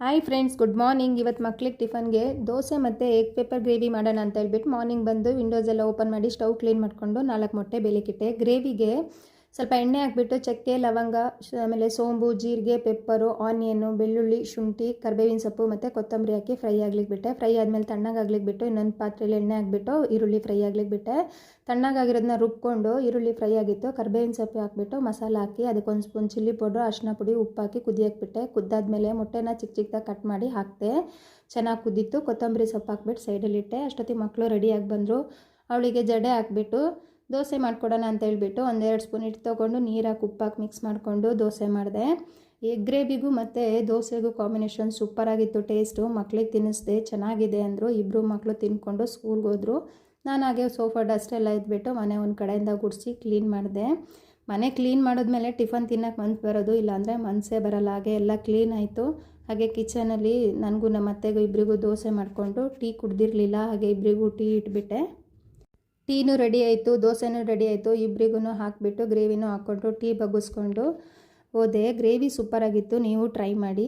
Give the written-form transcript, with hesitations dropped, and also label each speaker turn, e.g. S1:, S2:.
S1: Hi friends, good morning. ಇವತ್ತು ಮಕ್ಳಿಗೆ ಟಿಫನ್ಗೆ ದೋಸೆ ಮತ್ತು ಎಗ್ ಪೆಪ್ಪರ್ ಗ್ರೇವಿ ಮಾಡೋಣ ಅಂತ ಹೇಳ್ಬಿಟ್ಟು ಮಾರ್ನಿಂಗ್ ಬಂದು ವಿಂಡೋಸ್ ಎಲ್ಲ ಓಪನ್ ಮಾಡಿ ಸ್ಟವ್ ಕ್ಲೀನ್ ಮಾಡಿಕೊಂಡು 4 ಮೊಟ್ಟೆ ಬೇಲಿಕ್ಕಿಟ್ಟೆ. ಗ್ರೇವಿಗೆ ಸ್ವಲ್ಪ ಎಣ್ಣೆ ಹಾಕ್ಬಿಟ್ಟು ಚಕ್ಕೆ, ಲವಂಗ, ಆಮೇಲೆ ಸೋಂಬು, ಜೀರಿಗೆ, ಪೆಪ್ಪರು, ಆನಿಯನ್ನು, ಬೆಳ್ಳುಳ್ಳಿ, ಶುಂಠಿ, ಕರಿಬೇವಿನ ಸೊಪ್ಪು ಮತ್ತು ಕೊತ್ತಂಬರಿ ಹಾಕಿ ಫ್ರೈ ಆಗ್ಲಿಕ್ಕೆ ಬಿಟ್ಟೆ. ಫ್ರೈ ಆದಮೇಲೆ ತಣ್ಣಗಾಗ್ಲಿಕ್ಕೆ ಬಿಟ್ಟು ಇನ್ನೊಂದು ಪಾತ್ರೆಯಲ್ಲಿ ಎಣ್ಣೆ ಹಾಕ್ಬಿಟ್ಟು ಈರುಳ್ಳಿ ಫ್ರೈ ಆಗ್ಲಿಕ್ಕೆ ಬಿಟ್ಟೆ. ತಣ್ಣಗಾಗಿರೋದನ್ನ ರುಬ್ಕೊಂಡು ಈರುಳ್ಳಿ ಫ್ರೈ ಆಗಿತ್ತು, ಕರಿಬೇವಿನ ಸೊಪ್ಪು ಹಾಕ್ಬಿಟ್ಟು ಮಸಾಲೆ ಹಾಕಿ ಅದಕ್ಕೊಂದು ಸ್ಪೂನ್ ಚಿಲ್ಲಿ ಪೌಡ್ರು, ಅರಿಶಿನ ಪುಡಿ, ಉಪ್ಪು ಹಾಕಿ ಕುದಿಯಕ್ಕೆ ಬಿಟ್ಟೆ. ಕುದ್ದಾದ್ಮೇಲೆ ಮೊಟ್ಟೆನ ಚಿಕ್ಕ ಚಿಕ್ಕದಾಗಿ ಕಟ್ ಮಾಡಿ ಹಾಕಿದೆ. ಚೆನ್ನಾಗಿ ಕುದ್ದಿತ್ತು. ಕೊತ್ತಂಬರಿ ಸೊಪ್ಪು ಹಾಕ್ಬಿಟ್ಟು ಸೈಡಲ್ಲಿಟ್ಟೆ. ಅಷ್ಟೊತ್ತಿಗೆ ಮಕ್ಕಳು ರೆಡಿಯಾಗಿ ಬಂದರು. ಅವಳಿಗೆ ಜಡೆ ಹಾಕ್ಬಿಟ್ಟು ದೋಸೆ ಮಾಡಿಕೊಡೋಣ ಅಂತ ಹೇಳ್ಬಿಟ್ಟು 1-2 ಸ್ಪೂನ್ ಹಿಟ್ಟು ತೊಗೊಂಡು ನೀರು ಹಾಕಿ ಉಪ್ಪು ಹಾಕಿ ಮಿಕ್ಸ್ ಮಾಡಿಕೊಂಡು ದೋಸೆ ಮಾಡಿದೆ. ಎಗ್ ಗ್ರೇವಿಗೂ ಮತ್ತು ದೋಸೆಗೂ ಕಾಂಬಿನೇಷನ್ ಸೂಪರಾಗಿತ್ತು. ಟೇಸ್ಟು ಮಕ್ಳಿಗೆ ತಿನ್ನಿಸ್ದೆ, ಚೆನ್ನಾಗಿದೆ ಅಂದರು. ಇಬ್ಬರು ಮಕ್ಕಳು ತಿನ್ಕೊಂಡು ಸ್ಕೂಲ್ಗೆ ಹೋದರು. ನಾನು ಹಾಗೆ ಸೋಫಾ ಡಸ್ಟ್ ಎಲ್ಲ ಇದ್ಬಿಟ್ಟು ಮನೆ ಒಂದು ಕಡೆಯಿಂದ ಗುಡಿಸಿ ಕ್ಲೀನ್ ಮಾಡಿದೆ. ಮನೆ ಕ್ಲೀನ್ ಮಾಡಿದ್ಮೇಲೆ ಟಿಫನ್ ತಿನ್ನೋಕ್ಕೆ ಮನ್ಸು ಬರೋದು, ಇಲ್ಲಾಂದರೆ ಮನಸ್ಸೇ ಬರೋಲ್ಲ. ಹಾಗೆ ಎಲ್ಲ ಕ್ಲೀನ್ ಆಯಿತು. ಹಾಗೆ ಕಿಚನಲ್ಲಿ ನನಗೂ ನಮ್ಮ ಅತ್ತೆಗೂ ಇಬ್ಬರಿಗೂ ದೋಸೆ ಮಾಡಿಕೊಂಡು ಟೀ ಕುಡ್ದಿರಲಿಲ್ಲ, ಹಾಗೆ ಇಬ್ಬರಿಗೂ ಟೀ ಇಟ್ಬಿಟ್ಟೆ. ಟೀನೂ ರೆಡಿ ಆಯಿತು, ದೋಸೆನೂ ರೆಡಿ ಆಯಿತು. ಇಬ್ಬರಿಗೂ ಹಾಕಿಬಿಟ್ಟು ಗ್ರೇವಿನೂ ಹಾಕ್ಕೊಂಡು ಟೀ ಬಗ್ಗಿಸ್ಕೊಂಡು ಹೋದೆ. ಗ್ರೇವಿ ಸೂಪರಾಗಿತ್ತು, ನೀವು ಟ್ರೈ ಮಾಡಿ.